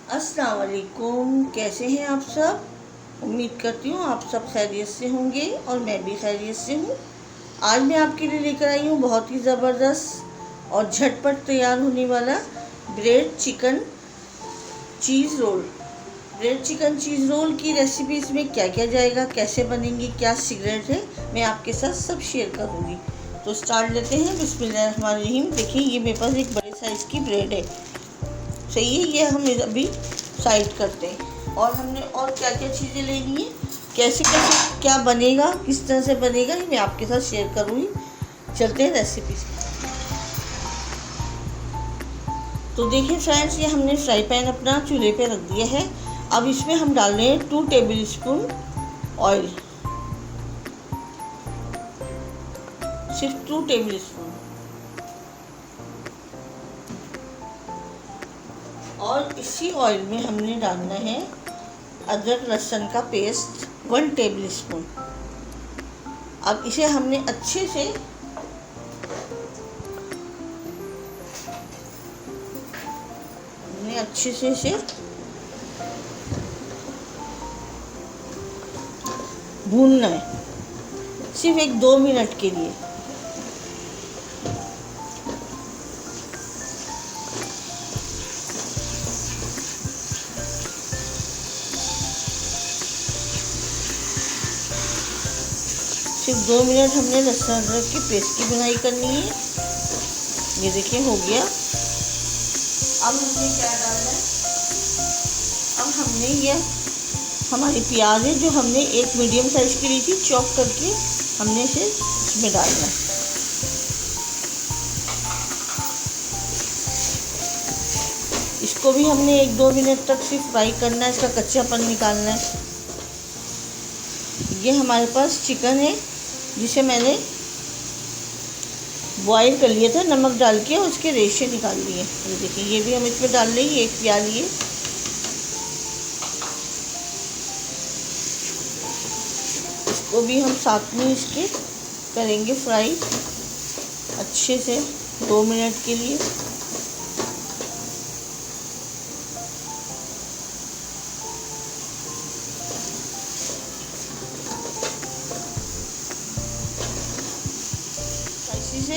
अस्सलाम वालेकुम। कैसे हैं आप सब? उम्मीद करती हूँ आप सब खैरियत से होंगे और मैं भी खैरियत से हूँ। आज मैं आपके लिए लेकर आई हूँ बहुत ही ज़बरदस्त और झटपट तैयार होने वाला bread chicken cheese roll. Bread chicken cheese roll की रेसिपी इसमें क्या क्या जाएगा, कैसे बनेंगी, क्या सीक्रेट है, मैं आपके साथ सब शेयर करूँगी। तो स्टार्ट लेते हैं। बिस्मिल्लाहिर्रहमानिर्रहीम। देखिए ये मेरे पास एक बड़े साइज़ की ब्रेड है। सही है, ये हम अभी साइड करते हैं। और हमने और क्या क्या चीज़ें लेनी है, कैसे कैसे क्या बनेगा, किस तरह से बनेगा, ये मैं आपके साथ शेयर करूँगी। चलते हैं रेसिपी से। तो देखिए फ्रेंड्स, ये हमने फ्राई पैन अपना चूल्हे पे रख दिया है। अब इसमें हम डाल रहे हैं 2 टेबल स्पून ऑयल, सिर्फ 2 टेबल स्पून। और इसी ऑयल में हमने डालना है अदरक लहसुन का पेस्ट 1 टेबल स्पून। अब इसे हमने अच्छे से इसे भूनना है, सिर्फ 1-2 मिनट के लिए। सिर्फ 2 मिनट हमने लहसुन अदरक की पेस्ट की बुनाई करनी है। ये देखिए हो गया। अब हमने क्या डालना है, अब हमने ये हमारी प्याज है जो हमने एक मीडियम साइज की ली थी, चॉप करके हमने इसे इसमें डालना है। इसको भी हमने 1-2 मिनट तक सिर्फ फ्राई करना है, इसका कच्चापन निकालना है। ये हमारे पास चिकन है जिसे मैंने बॉईल कर लिया था नमक डाल के, और उसके रेशे निकाल लिए। ये देखिए, ये भी हम इसमें डाल लेंगे 1 प्याली। इसको भी हम साथ में इसके करेंगे फ्राई अच्छे से 2 मिनट के लिए। इसी से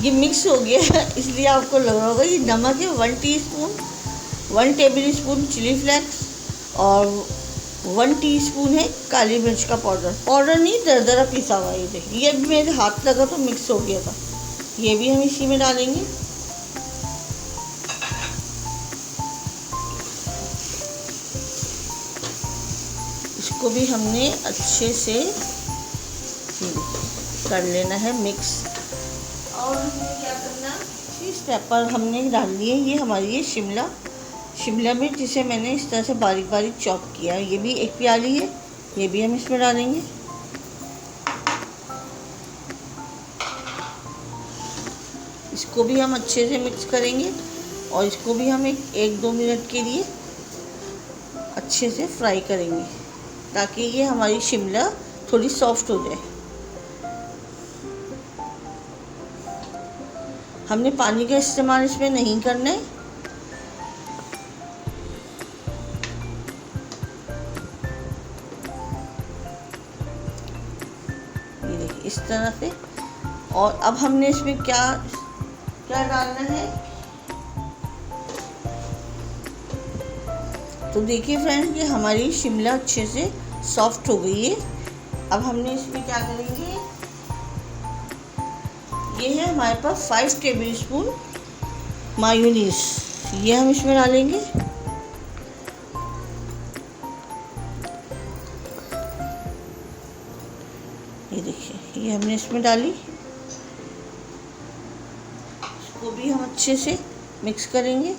ये मिक्स हो गया है, इसलिए आपको लग रहा होगा ये नमक है 1 टेबल स्पून चिली फ्लेक्स और 1 टीस्पून है काली मिर्च का पाउडर नहीं, दरदरा पिसा हुआ। ये देखिए, ये भी मेरे हाथ लगा तो मिक्स हो गया था। ये भी हम इसी में डालेंगे। इसको भी हमने अच्छे से कर लेना है मिक्स। और हमने क्या करना, इस स्टेप पर हमने डाल लिए ये हमारी ये शिमला मिर्च, जिसे मैंने इस तरह से बारीक बारीक चॉप किया है। ये भी 1 प्याली है, ये भी हम इसमें डालेंगे। इसको भी हम अच्छे से मिक्स करेंगे और इसको भी हम 1-2 मिनट के लिए अच्छे से फ्राई करेंगे, ताकि ये हमारी शिमला थोड़ी सॉफ्ट हो जाए। हमने पानी का इस्तेमाल इसमें नहीं करना है। ये देखिए इस तरह से। और अब हमने इसमें क्या क्या डालना है, तो देखिए फ्रेंड्स, ये हमारी शिमला अच्छे से सॉफ्ट हो गई है। अब हमने इसमें क्या करेंगे, ये है हमारे पास 5 टेबल स्पून मायोनीज, ये हम इसमें डालेंगे। ये देखिए, ये हमने इसमें डाली। इसको भी हम अच्छे से मिक्स करेंगे।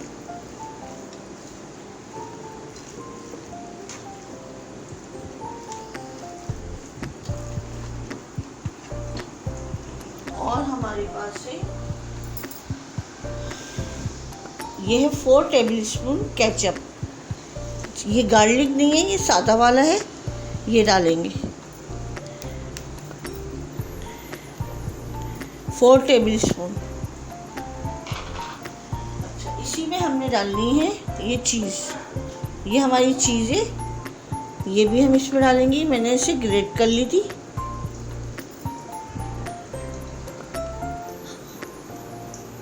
और हमारे पास से ये है 4 टेबल स्पून केचप। ये गार्लिक नहीं है, ये सादा वाला है, ये डालेंगे 4 टेबल स्पून। इसी में हमने डालनी है ये चीज़, ये हमारी चीज़ है, ये भी हम इसमें डालेंगे। मैंने इसे ग्रेट कर ली थी।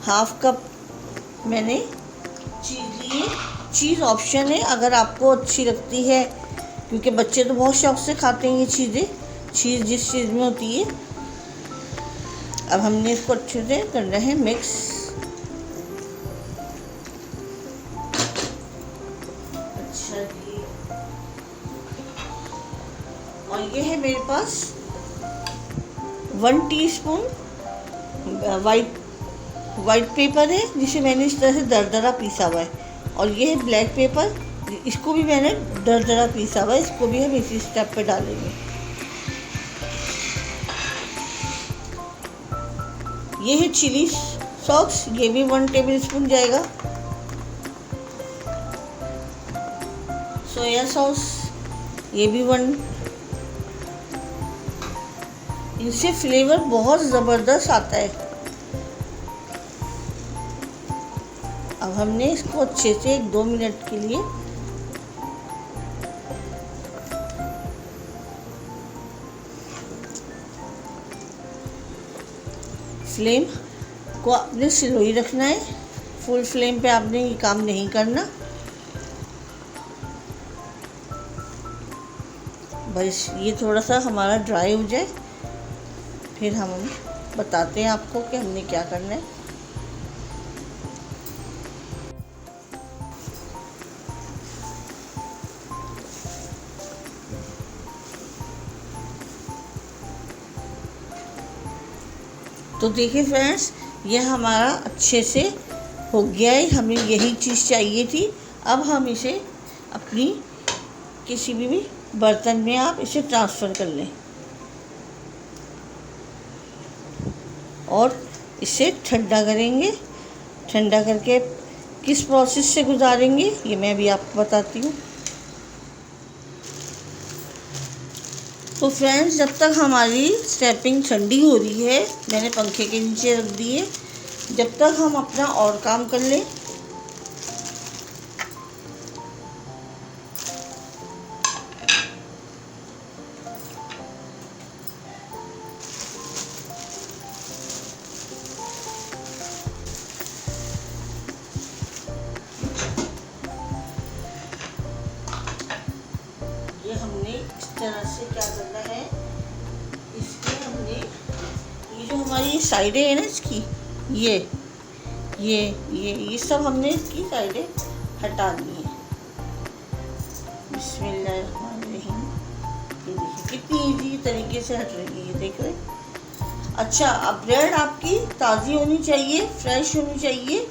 हाफ कप मैंने चीज़ ली है। चीज़ ऑप्शन है, अगर आपको अच्छी लगती है, क्योंकि बच्चे तो बहुत शौक से खाते हैं ये चीज़ें, चीज़ जिस चीज़ में होती है। अब हमने इसको अच्छे से करना है मिक्स। अच्छा जी, और ये है मेरे पास 1 टीस्पून वाइट पेपर है, जिसे मैंने इस तरह से दरदरा पीसा हुआ है। और ये है ब्लैक पेपर, इसको भी मैंने दरदरा पीसा हुआ है, इसको भी हम इसी स्टेप पे डालेंगे। ये है चिली सॉस, ये भी 1 टेबल स्पून जाएगा। सोया सॉस, ये भी 1। इनसे फ्लेवर बहुत ज़बरदस्त आता है। अब हमने इसको अच्छे से 1-2 मिनट के लिए फ्लेम को आपने स्लो ही रखना है, फुल फ्लेम पे आपने ये काम नहीं करना। बस ये थोड़ा सा हमारा ड्राई हो जाए, फिर हम बताते हैं आपको कि हमने क्या करना है। तो देखिए फ्रेंड्स, ये हमारा अच्छे से हो गया है। हमें यही चीज़ चाहिए थी। अब हम इसे अपनी किसी भी बर्तन में आप इसे ट्रांसफ़र कर लें और इसे ठंडा करेंगे। ठंडा करके किस प्रोसेस से गुजारेंगे ये मैं भी आपको बताती हूँ। तो फ्रेंड्स, जब तक हमारी स्टैपिंग ठंडी हो रही है, मैंने पंखे के नीचे रख दी है, जब तक हम अपना और काम कर लें। ये हमने इस तरह से क्या करना है, इसके हमने ये जो हमारी साइडें है ना इसकी, ये सब हमने इसकी साइडें हटा दी है। बिस्मिल्लाहिर्रहमानिर्रहीम। ये देखिए कितनी इजी तरीके से हट रही है, ये देख रहे। अच्छा, अब ब्रेड आपकी ताज़ी होनी चाहिए, फ्रेश होनी चाहिए।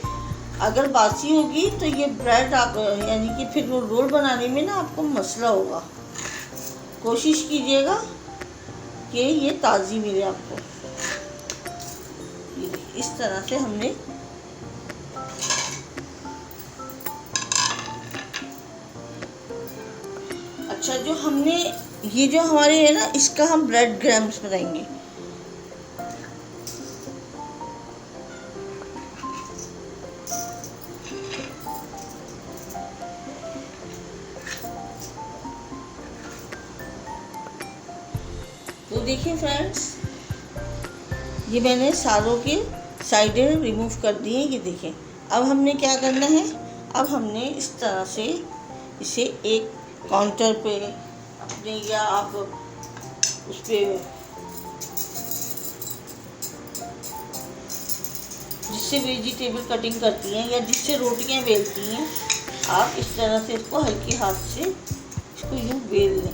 अगर बासी होगी तो ये ब्रेड आप यानी कि फिर वो रोल बनाने में ना आपको मसला होगा। कोशिश कीजिएगा कि ये ताज़ी मिले आपको। ये इस तरह से हमने अच्छा, जो हमने ये जो हमारे है ना, इसका हम ब्रेड ग्राम्स बनाएंगे। तो देखिए फ्रेंड्स, ये मैंने सारों के साइडें रिमूव कर दी हैं। ये देखें, अब हमने क्या करना है, अब हमने इस तरह से इसे एक काउंटर पे अपने, या आप उस पर जिससे वेजिटेबल कटिंग करती हैं या जिससे रोटियां बेलती हैं, आप इस तरह से इसको हल्के हाथ से इसको यूँ बेल लें।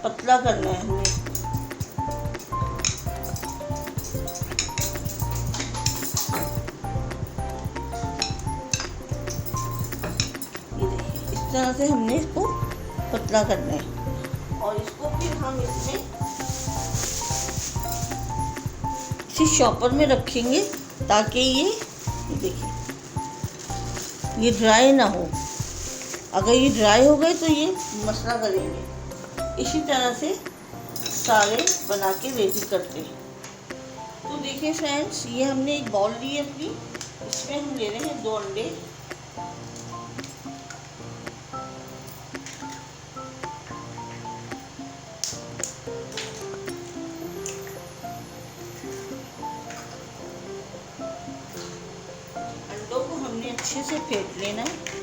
पतला करना है हमें। ये देखिए, इस तरह से हमने इसको पतला करना है और इसको फिर हम इसमें इसी शॉपर में रखेंगे ताकि ये देखिए ये ड्राई ना हो। अगर ये ड्राई हो गए तो ये मसला करेंगे। इसी तरह से सारे बना के रेडी करते हैं। तो देखिए फ्रेंड्स, ये हमने एक बाउल ली है अपनी, इसमें हम ले रहे हैं 2 अंडे। अंडों को हमने अच्छे से फेंट लेना है।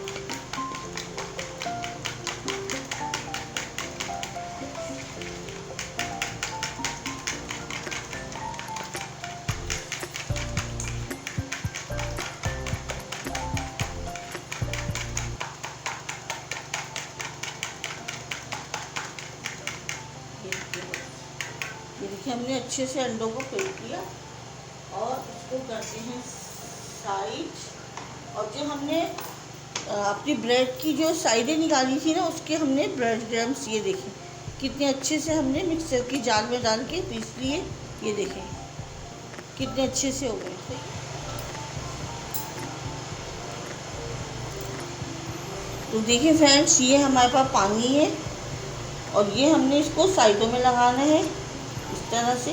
ये देखिए हमने अच्छे से अंडों को फेंट लिया और इसको करते हैं साइड। और जो हमने अपनी ब्रेड की जो साइडें निकाली थी ना, उसके हमने ब्रेड क्रम्स, ये देखें कितने अच्छे से हमने मिक्सर की जार में डाल के पीस लिए। ये देखें कितने अच्छे से हो गए। तो देखिए फ्रेंड्स, ये हमारे पास पानी है और ये हमने इसको साइडों में लगाना है इस तरह से।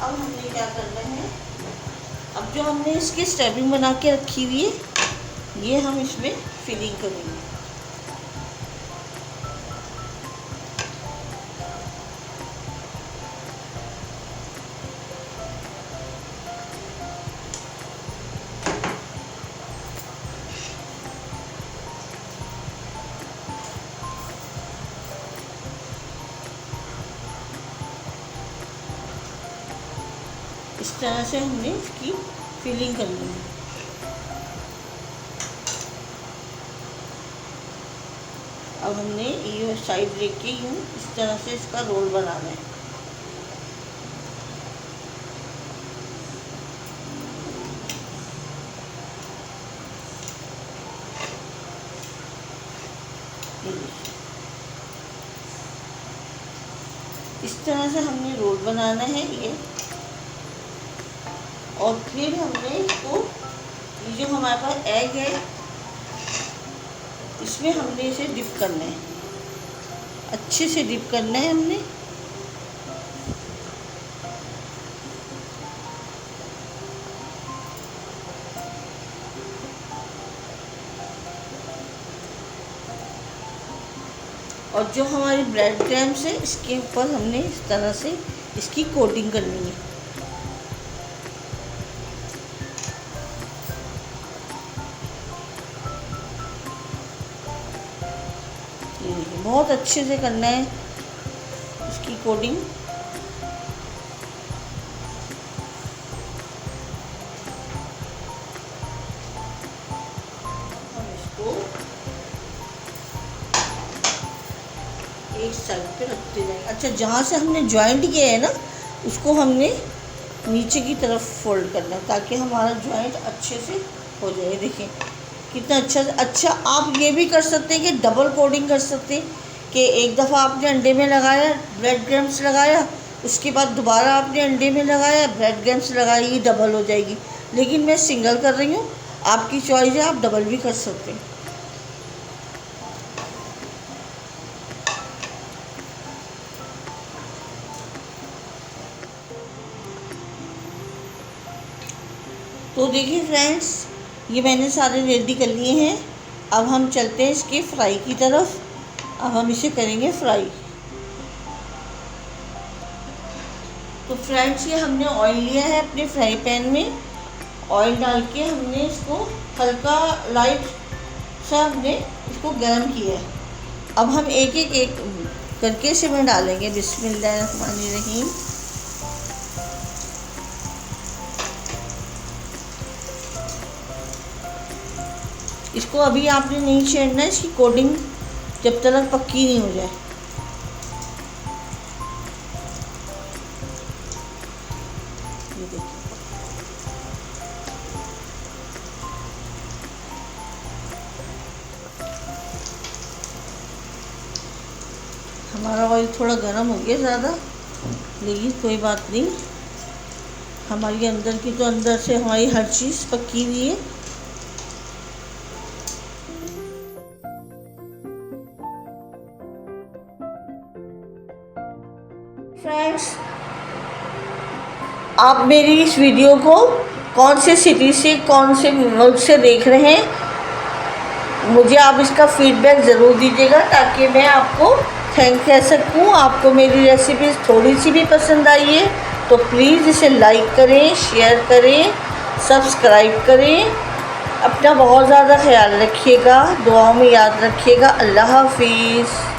अब हमने क्या करना है, अब जो हमने इसकी स्टफिंग बना के रखी हुई है, ये हम इसमें फिलिंग करेंगे। इस तरह से हमने इसकी फिलिंग करनी है। अब हमने ये साइड लेके यूँ इस तरह से इसका रोल बनाना है। इस तरह से हमने रोल बनाना है ये। और फिर हमने इसको, ये जो हमारे पास एग है, इसमें हमने इसे डिप करना है, अच्छे से डिप करना है हमने। और जो हमारी ब्रेड क्रम्स है, इसके ऊपर हमने इस तरह से इसकी कोटिंग करनी है। बहुत अच्छे से करना है इसकी कोटिंग। हम इसको एक साइड पे रखते जाएंगे। अच्छा, जहाँ से हमने जॉइंट किया है ना, उसको हमने नीचे की तरफ फोल्ड करना है ताकि हमारा जॉइंट अच्छे से हो जाए। देखिए कितना अच्छा। अच्छा, आप ये भी कर सकते हैं कि डबल कोटिंग कर सकते हैं, कि एक दफ़ा आपने अंडे में लगाया, ब्रेड क्रम्स लगाया, उसके बाद दोबारा आपने अंडे में लगाया, ब्रेड क्रम्स लगाई, ये डबल हो जाएगी। लेकिन मैं सिंगल कर रही हूँ, आपकी चॉइस है, आप डबल भी कर सकते हैं। तो देखिए फ्रेंड्स, ये मैंने सारे रेडी कर लिए हैं। अब हम चलते हैं इसके फ्राई की तरफ। अब हम इसे करेंगे फ्राई। तो फ्रेंड्स, ये हमने ऑयल लिया है अपने फ्राई पैन में। ऑयल डाल के हमने इसको हल्का लाइट सा हमने इसको गर्म किया है। अब हम एक एक करके इसमें डालेंगे। बिस्मिल्लाहिर्रहमानिर्रहीम। इसको अभी आपने नहीं छेड़ना है, इसकी कोटिंग जब तक पक्की नहीं हो जाए। ये देखिए, हमारा ऑयल थोड़ा गर्म हो गया ज़्यादा, लेकिन कोई बात नहीं, हमारी अंदर की तो अंदर से हमारी हर चीज़ पक्की हुई है। फ्रेंड्स, आप मेरी इस वीडियो को कौन से सिटी से, कौन से मुल्क से देख रहे हैं, मुझे आप इसका फीडबैक ज़रूर दीजिएगा ताकि मैं आपको थैंक कह सकूं। आपको मेरी रेसिपीज़ थोड़ी सी भी पसंद आई है तो प्लीज़ इसे लाइक करें, शेयर करें, सब्सक्राइब करें। अपना बहुत ज़्यादा ख्याल रखिएगा, दुआओं में याद रखिएगा। अल्लाह हाफिज़।